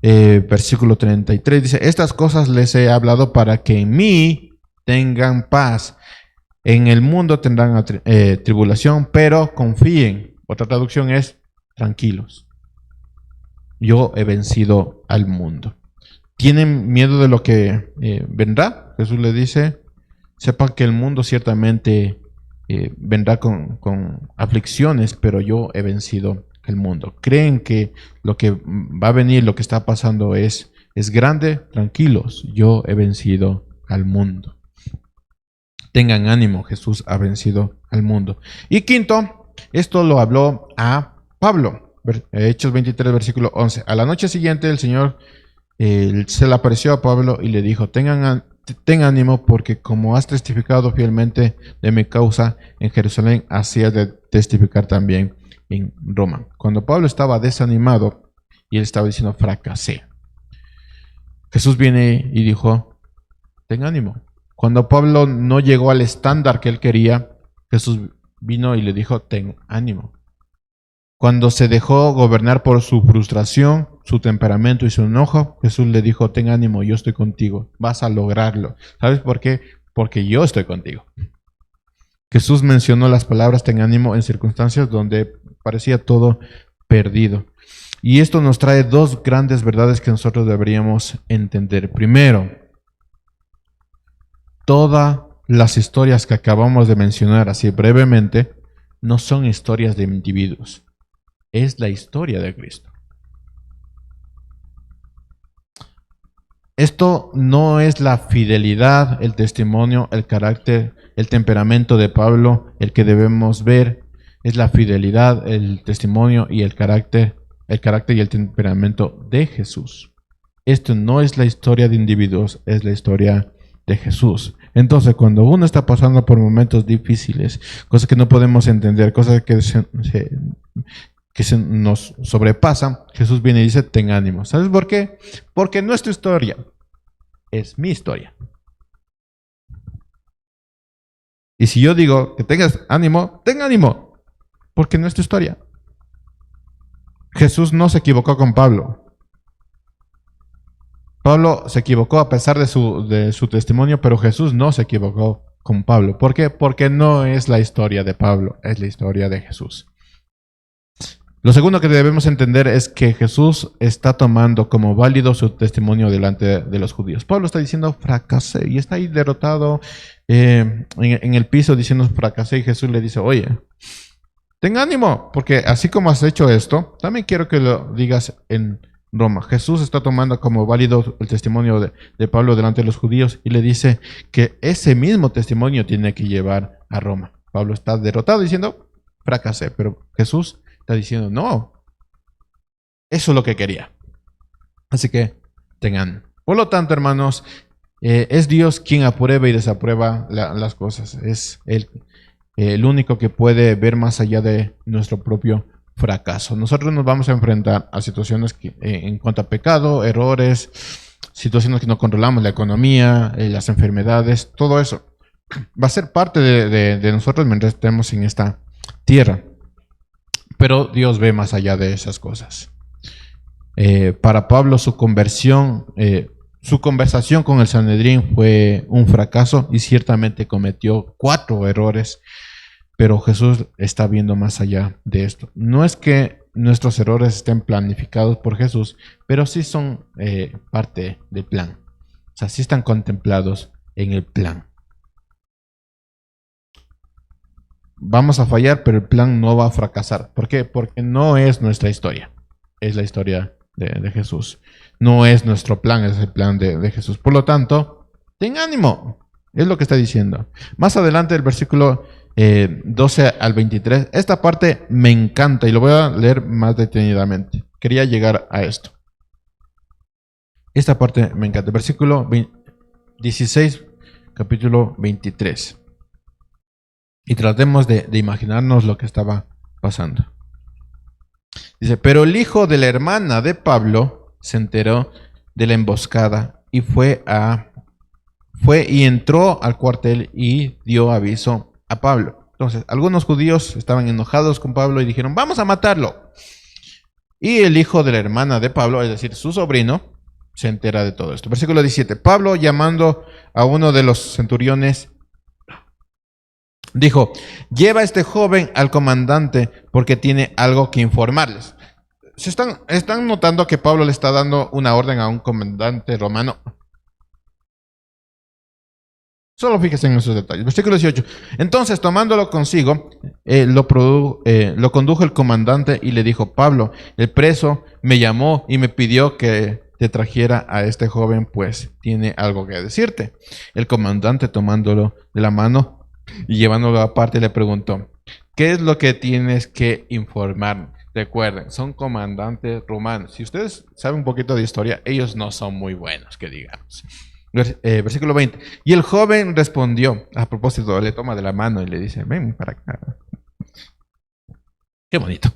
Versículo 33 dice, estas cosas les he hablado para que en mí tengan paz. En el mundo tendrán tribulación, pero confíen. Otra traducción es, tranquilos. Yo he vencido al mundo. ¿Tienen miedo de lo que vendrá? Jesús le dice, sepan que el mundo ciertamente vendrá con aflicciones, pero yo he vencido el mundo. Creen que lo que va a venir, lo que está pasando es grande, tranquilos, yo he vencido al mundo. Tengan ánimo, Jesús ha vencido al mundo. Y quinto, esto lo habló a Pablo, Hechos 23, versículo 11. A la noche siguiente el Señor se le apareció a Pablo y le dijo, ten ánimo porque como has testificado fielmente de mi causa en Jerusalén, así has de testificar también en Roma. Cuando Pablo estaba desanimado y él estaba diciendo, fracasé, Jesús viene y dijo, ten ánimo. Cuando Pablo no llegó al estándar que él quería, Jesús vino y le dijo, ten ánimo. Cuando se dejó gobernar por su frustración, su temperamento y su enojo, Jesús le dijo, ten ánimo, yo estoy contigo, vas a lograrlo. ¿Sabes por qué? Porque yo estoy contigo. Jesús mencionó las palabras ten ánimo en circunstancias donde parecía todo perdido. Y esto nos trae dos grandes verdades que nosotros deberíamos entender. Primero, todas las historias que acabamos de mencionar así brevemente no son historias de individuos. Es la historia de Cristo. Esto no es la fidelidad, el testimonio, el carácter, el temperamento de Pablo el que debemos ver. Es la fidelidad, el testimonio y el carácter y el temperamento de Jesús. Esto no es la historia de individuos, es la historia de Jesús. Entonces, cuando uno está pasando por momentos difíciles, cosas que no podemos entender, cosas que se nos sobrepasan, Jesús viene y dice, ten ánimo. ¿Sabes por qué? Porque no es tu historia, es mi historia. Y si yo digo que tengas ánimo, ten ánimo, porque no es tu historia. Jesús no se equivocó con Pablo. Pablo se equivocó a pesar de su testimonio, pero Jesús no se equivocó con Pablo. ¿Por qué? Porque no es la historia de Pablo, es la historia de Jesús. Lo segundo que debemos entender es que Jesús está tomando como válido su testimonio delante de los judíos. Pablo está diciendo fracasé y está ahí derrotado en el piso diciendo fracasé y Jesús le dice, oye, ten ánimo, porque así como has hecho esto, también quiero que lo digas en Roma. Jesús está tomando como válido el testimonio de Pablo delante de los judíos y le dice que ese mismo testimonio tiene que llevar a Roma. Pablo está derrotado diciendo fracasé, pero Jesús está diciendo, no, eso es lo que quería. Así que tengan. Por lo tanto, hermanos, es Dios quien aprueba y desaprueba las cosas. Es el único que puede ver más allá de nuestro propio fracaso. Nosotros nos vamos a enfrentar a situaciones que, en cuanto a pecado, errores, situaciones que no controlamos, la economía, las enfermedades, todo eso va a ser parte de nosotros mientras estemos en esta tierra. Pero Dios ve más allá de esas cosas. Para Pablo su conversación con el Sanedrín fue un fracaso y ciertamente cometió 4 errores, pero Jesús está viendo más allá de esto. No es que nuestros errores estén planificados por Jesús, pero sí son parte del plan. O sea, sí están contemplados en el plan. Vamos a fallar, pero el plan no va a fracasar. ¿Por qué? Porque no es nuestra historia. Es la historia de Jesús. No es nuestro plan, es el plan de Jesús. Por lo tanto, ten ánimo. Es lo que está diciendo. Más adelante, el versículo 12 al 23. Esta parte me encanta y lo voy a leer más detenidamente. Quería llegar a esto. Esta parte me encanta. Versículo 16, capítulo 23. Y tratemos de imaginarnos lo que estaba pasando. Dice, pero el hijo de la hermana de Pablo se enteró de la emboscada y fue y entró al cuartel y dio aviso a Pablo. Entonces, algunos judíos estaban enojados con Pablo y dijeron, vamos a matarlo. Y el hijo de la hermana de Pablo, es decir, su sobrino, se entera de todo esto. Versículo 17. Pablo, llamando a uno de los centuriones, dijo, lleva a este joven al comandante porque tiene algo que informarles. ¿Están notando que Pablo le está dando una orden a un comandante romano? Solo fíjese en esos detalles. Versículo 18. Entonces, tomándolo consigo, lo condujo el comandante y le dijo: Pablo, el preso me llamó y me pidió que te trajera a este joven, pues tiene algo que decirte. El comandante, tomándolo de la mano y llevándolo aparte, le preguntó: ¿qué es lo que tienes que informar? Recuerden, son comandantes romanos. Si ustedes saben un poquito de historia, ellos no son muy buenos, que digamos. Versículo 20. Y el joven respondió, a propósito, le toma de la mano y le dice: ven para acá. Qué bonito.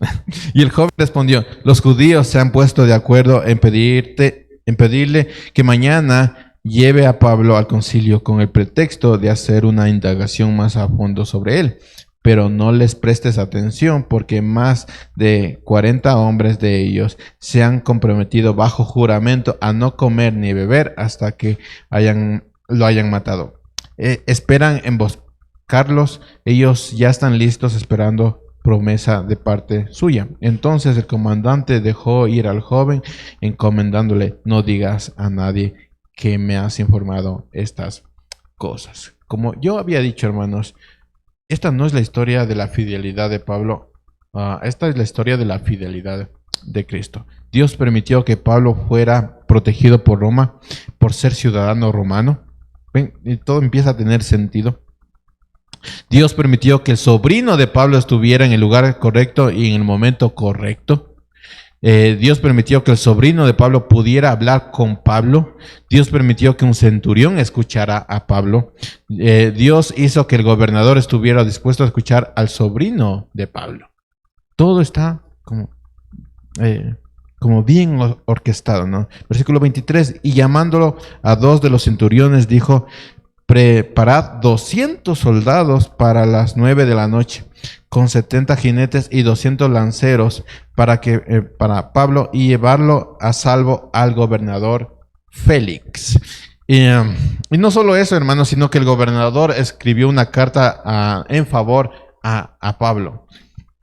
Y el joven respondió: los judíos se han puesto de acuerdo en pedirle que mañana lleve a Pablo al concilio con el pretexto de hacer una indagación más a fondo sobre él. Pero no les prestes atención, porque más de 40 hombres de ellos se han comprometido bajo juramento a no comer ni beber hasta que lo hayan matado. Esperan emboscarlos, ellos ya están listos esperando promesa de parte suya. Entonces el comandante dejó ir al joven, encomendándole: no digas a nadie que me has informado estas cosas. Como yo había dicho, hermanos, esta no es la historia de la fidelidad de Pablo, esta es la historia de la fidelidad de Cristo. Dios permitió que Pablo fuera protegido por Roma por ser ciudadano romano. ¿Ven? Y todo empieza a tener sentido. Dios permitió que el sobrino de Pablo estuviera en el lugar correcto y en el momento correcto. Dios permitió que el sobrino de Pablo pudiera hablar con Pablo. Dios permitió que un centurión escuchara a Pablo. Dios hizo que el gobernador estuviera dispuesto a escuchar al sobrino de Pablo. Todo está como bien orquestado, ¿no? Versículo 23. Y llamándolo a dos de los centuriones, dijo: preparad 200 soldados para las 9 de la noche, con 70 jinetes y 200 lanceros para Pablo, y llevarlo a salvo al gobernador Félix. Y no solo eso, hermanos, sino que el gobernador escribió una carta en favor a Pablo.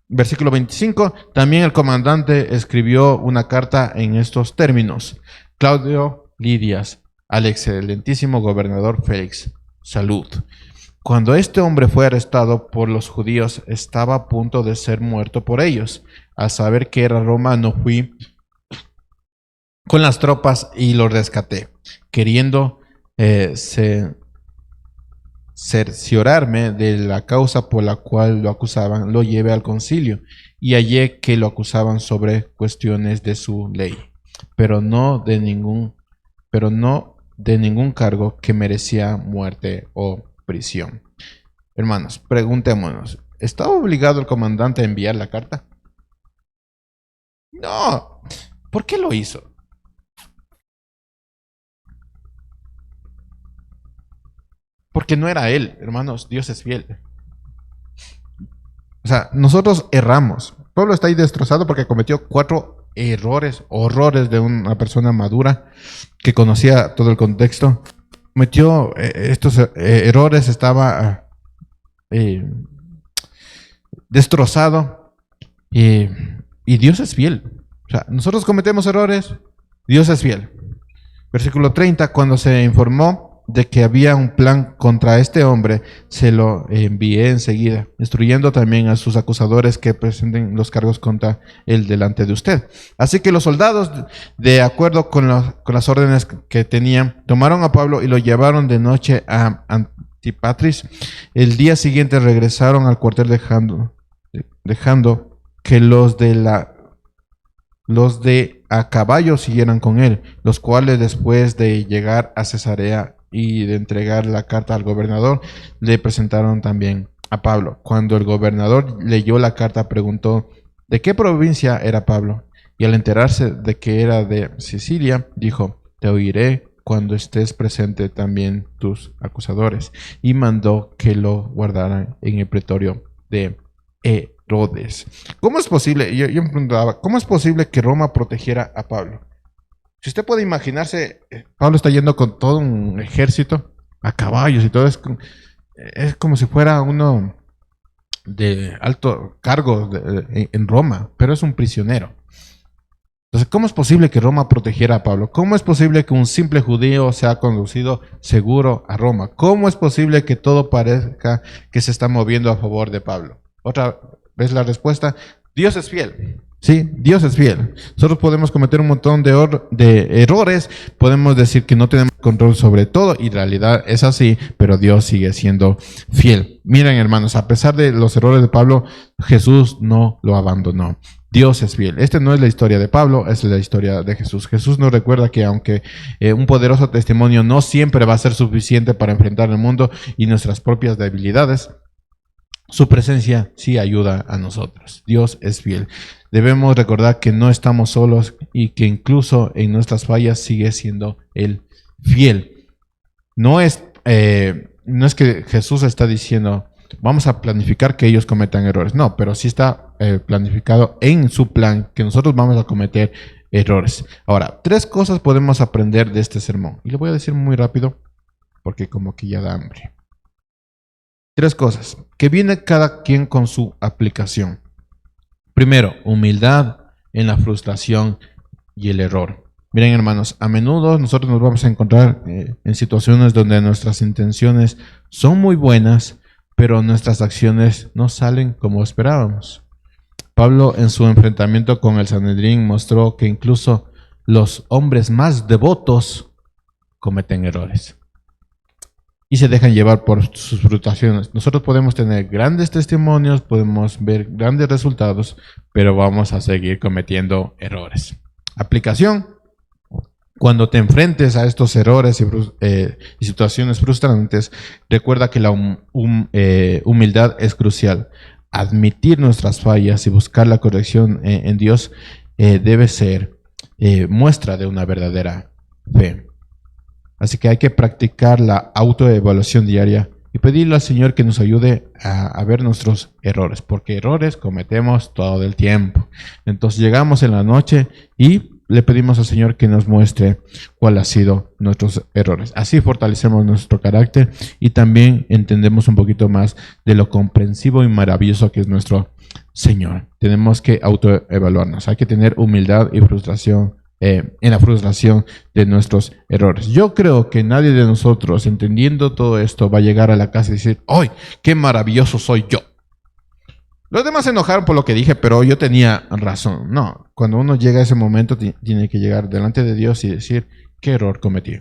Versículo 25. También el comandante escribió una carta en estos términos: Claudio Lidias, al excelentísimo gobernador Félix, salud. Cuando este hombre fue arrestado por los judíos, estaba a punto de ser muerto por ellos. Al saber que era romano, fui con las tropas y lo rescaté, queriendo cerciorarme de la causa por la cual lo acusaban. Lo llevé al concilio y hallé que lo acusaban sobre cuestiones de su ley, pero no de ningún cargo que merecía muerte o prisión. Hermanos, preguntémonos: ¿estaba obligado el comandante a enviar la carta? No. ¿Por qué lo hizo? Porque no era él, hermanos. Dios es fiel. O sea, nosotros erramos. Pablo está ahí destrozado porque cometió 4 horrores de una persona madura que conocía todo el contexto. Cometió estos errores, estaba destrozado, y Dios es fiel. O sea, nosotros cometemos errores, Dios es fiel. Versículo 30, cuando se informó de que había un plan contra este hombre, se lo envié enseguida, instruyendo también a sus acusadores que presenten los cargos contra él delante de usted. Así que los soldados, de acuerdo con las órdenes que tenían, tomaron a Pablo y lo llevaron de noche a Antipatris. El día siguiente regresaron al cuartel dejando que los de a caballo siguieran con él, los cuales, después de llegar a Cesarea y de entregar la carta al gobernador, le presentaron también a Pablo. Cuando el gobernador leyó la carta, preguntó de qué provincia era Pablo, y al enterarse de que era de Sicilia, dijo: te oiré cuando estés presente también tus acusadores, y mandó que lo guardaran en el pretorio de Herodes. ¿Cómo es posible? Yo me preguntaba, ¿cómo es posible que Roma protegiera a Pablo? Si usted puede imaginarse, Pablo está yendo con todo un ejército a caballos y todo, es como si fuera uno de alto cargo en Roma, pero es un prisionero. Entonces, ¿cómo es posible que Roma protegiera a Pablo? ¿Cómo es posible que un simple judío sea conducido seguro a Roma? ¿Cómo es posible que todo parezca que se está moviendo a favor de Pablo? Otra vez la respuesta, Dios es fiel. Sí, Dios es fiel. Nosotros podemos cometer un montón de errores, podemos decir que no tenemos control sobre todo y en realidad es así, pero Dios sigue siendo fiel. Miren, hermanos, a pesar de los errores de Pablo, Jesús no lo abandonó. Dios es fiel. Esta no es la historia de Pablo, es la historia de Jesús. Jesús nos recuerda que aunque un poderoso testimonio no siempre va a ser suficiente para enfrentar el mundo y nuestras propias debilidades, su presencia sí ayuda a nosotros. Dios es fiel. Debemos recordar que no estamos solos y que incluso en nuestras fallas sigue siendo Él fiel. No es que Jesús está diciendo, vamos a planificar que ellos cometan errores. No, pero sí está planificado en su plan que nosotros vamos a cometer errores. Ahora, 3 cosas podemos aprender de este sermón. Y le voy a decir muy rápido porque como que ya da hambre. 3 cosas, que viene cada quien con su aplicación. Primero, humildad en la frustración y el error. Miren, hermanos, a menudo nosotros nos vamos a encontrar en situaciones donde nuestras intenciones son muy buenas, pero nuestras acciones no salen como esperábamos. Pablo, en su enfrentamiento con el Sanedrín, mostró que incluso los hombres más devotos cometen errores y se dejan llevar por sus frustraciones. Nosotros podemos tener grandes testimonios, podemos ver grandes resultados, pero vamos a seguir cometiendo errores. Aplicación. Cuando te enfrentes a estos errores y situaciones frustrantes, recuerda que la humildad es crucial. Admitir nuestras fallas y buscar la corrección en Dios debe ser muestra de una verdadera fe. Así que hay que practicar la autoevaluación diaria y pedirle al Señor que nos ayude a ver nuestros errores, porque errores cometemos todo el tiempo. Entonces llegamos en la noche y le pedimos al Señor que nos muestre cuál ha sido nuestros errores. Así fortalecemos nuestro carácter y también entendemos un poquito más de lo comprensivo y maravilloso que es nuestro Señor. Tenemos que autoevaluarnos, hay que tener humildad y frustración en la frustración de nuestros errores. Yo creo que nadie de nosotros, entendiendo todo esto, va a llegar a la casa y decir, ¡ay, qué maravilloso soy yo! Los demás se enojaron por lo que dije, pero yo tenía razón. No, cuando uno llega a ese momento, tiene que llegar delante de Dios y decir, ¿qué error cometí?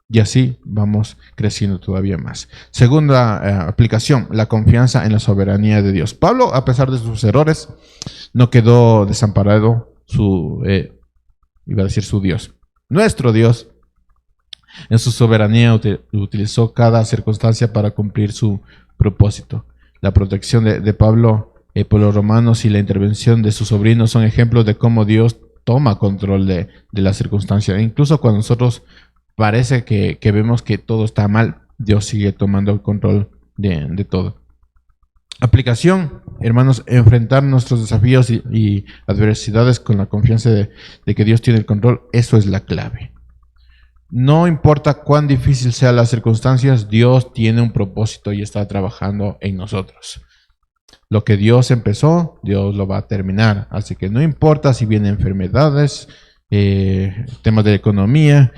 Y así vamos creciendo todavía más. Segunda aplicación, la confianza en la soberanía de Dios. Pablo, a pesar de sus errores, no quedó desamparado iba a decir su Dios. Nuestro Dios, en su soberanía, utilizó cada circunstancia para cumplir su propósito. La protección de Pablo por los romanos y la intervención de sus sobrinos son ejemplos de cómo Dios toma control de la circunstancia. Incluso cuando nosotros parece que vemos que todo está mal, Dios sigue tomando el control de todo. Aplicación, hermanos, enfrentar nuestros desafíos y adversidades con la confianza de que Dios tiene el control, eso es la clave. No importa cuán difícil sean las circunstancias, Dios tiene un propósito y está trabajando en nosotros. Lo que Dios empezó, Dios lo va a terminar. Así que no importa si vienen enfermedades, temas de economía,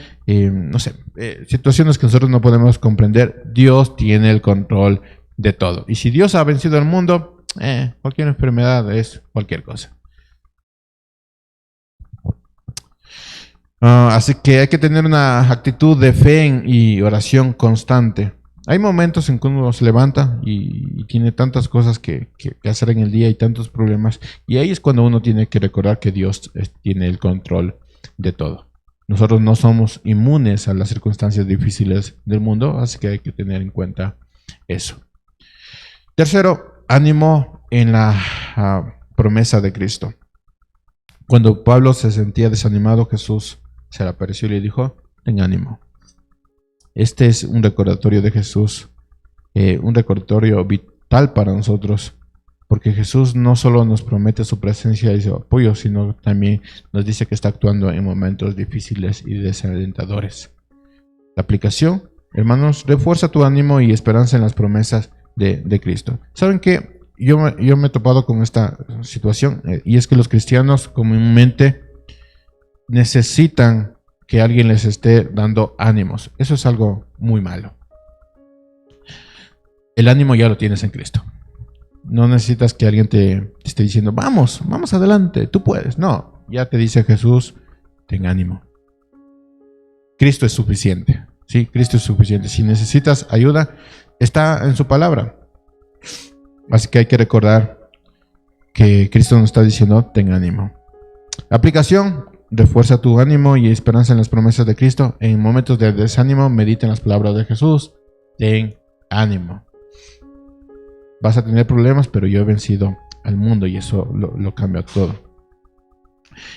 situaciones que nosotros no podemos comprender, Dios tiene el control de todo. Y si Dios ha vencido al mundo, cualquier enfermedad es cualquier cosa. Así que hay que tener una actitud de fe y oración constante. Hay momentos en que uno se levanta y tiene tantas cosas que hacer en el día y tantos problemas. Y ahí es cuando uno tiene que recordar que Dios tiene el control de todo. Nosotros no somos inmunes a las circunstancias difíciles del mundo, así que hay que tener en cuenta eso. Tercero, ánimo en la promesa de Cristo. Cuando Pablo se sentía desanimado, Jesús se le apareció y le dijo, ten ánimo. Este es un recordatorio de Jesús, un recordatorio vital para nosotros, porque Jesús no solo nos promete su presencia y su apoyo, sino también nos dice que está actuando en momentos difíciles y desalentadores. La aplicación, hermanos, refuerza tu ánimo y esperanza en las promesas de Cristo. ¿Saben qué? Yo me he topado con esta situación y es que los cristianos comúnmente necesitan que alguien les esté dando ánimos. Eso es algo muy malo. El ánimo ya lo tienes en Cristo. No necesitas que alguien te esté diciendo, vamos adelante, tú puedes. No, ya te dice Jesús, ten ánimo. Cristo es suficiente. Sí, Cristo es suficiente. Si necesitas ayuda, está en su palabra. Así que hay que recordar que Cristo nos está diciendo, ten ánimo. Aplicación: refuerza tu ánimo y esperanza en las promesas de Cristo. En momentos de desánimo, medita en las palabras de Jesús. Ten ánimo. Vas a tener problemas, pero yo he vencido al mundo y eso lo cambia todo.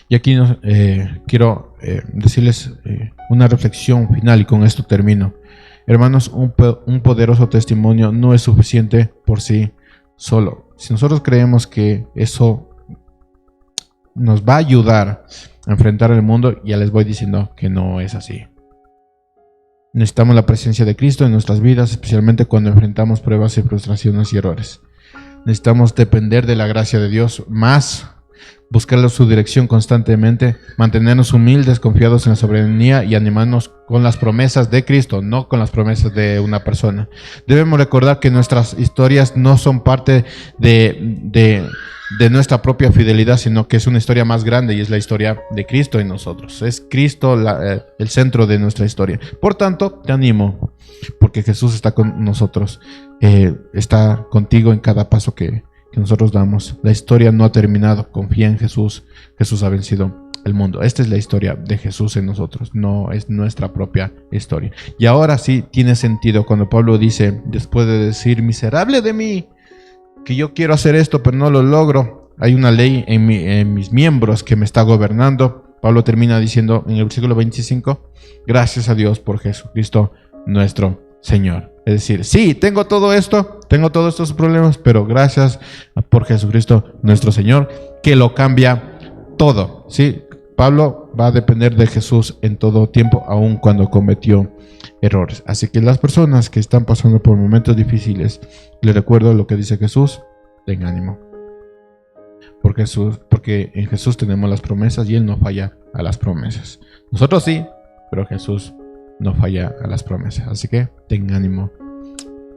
Y aquí quiero decirles una reflexión final y con esto termino. Hermanos, un poderoso testimonio no es suficiente por sí solo. Si nosotros creemos que eso nos va a ayudar a enfrentar el mundo, ya les voy diciendo que no es así. Necesitamos la presencia de Cristo en nuestras vidas, especialmente cuando enfrentamos pruebas y frustraciones y errores. Necesitamos depender de la gracia de Dios más, buscar su dirección constantemente, mantenernos humildes, confiados en la soberanía y animarnos con las promesas de Cristo, no con las promesas de una persona. Debemos recordar que nuestras historias no son parte de nuestra propia fidelidad, sino que es una historia más grande y es la historia de Cristo en nosotros. Es Cristo el centro de nuestra historia. Por tanto, te animo, porque Jesús está con nosotros, está contigo en cada paso que nosotros damos. La historia no ha terminado. Confía en Jesús. Jesús ha vencido el mundo. Esta es la historia de Jesús en nosotros, no es nuestra propia historia. Y ahora sí tiene sentido cuando Pablo dice, después de decir, miserable de mí, que yo quiero hacer esto pero no lo logro, hay una ley en mis miembros que me está gobernando. Pablo termina diciendo en el versículo 25, gracias a Dios por Jesucristo nuestro Señor. Es decir, sí, tengo todos estos problemas, pero gracias por Jesucristo nuestro Señor, que lo cambia todo. Sí, Pablo va a depender de Jesús en todo tiempo, aun cuando cometió errores. Así que las personas que están pasando por momentos difíciles, les recuerdo lo que dice Jesús: ten ánimo. Porque en Jesús tenemos las promesas y Él no falla a las promesas. Nosotros sí, pero Jesús no falla a las promesas. Así que ten ánimo,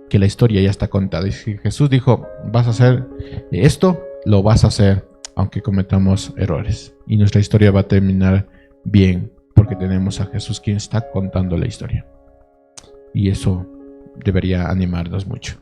que la historia ya está contada. Y si Jesús dijo, vas a hacer esto, lo vas a hacer aunque cometamos errores. Y nuestra historia va a terminar bien, porque tenemos a Jesús quien está contando la historia. Y eso debería animarnos mucho.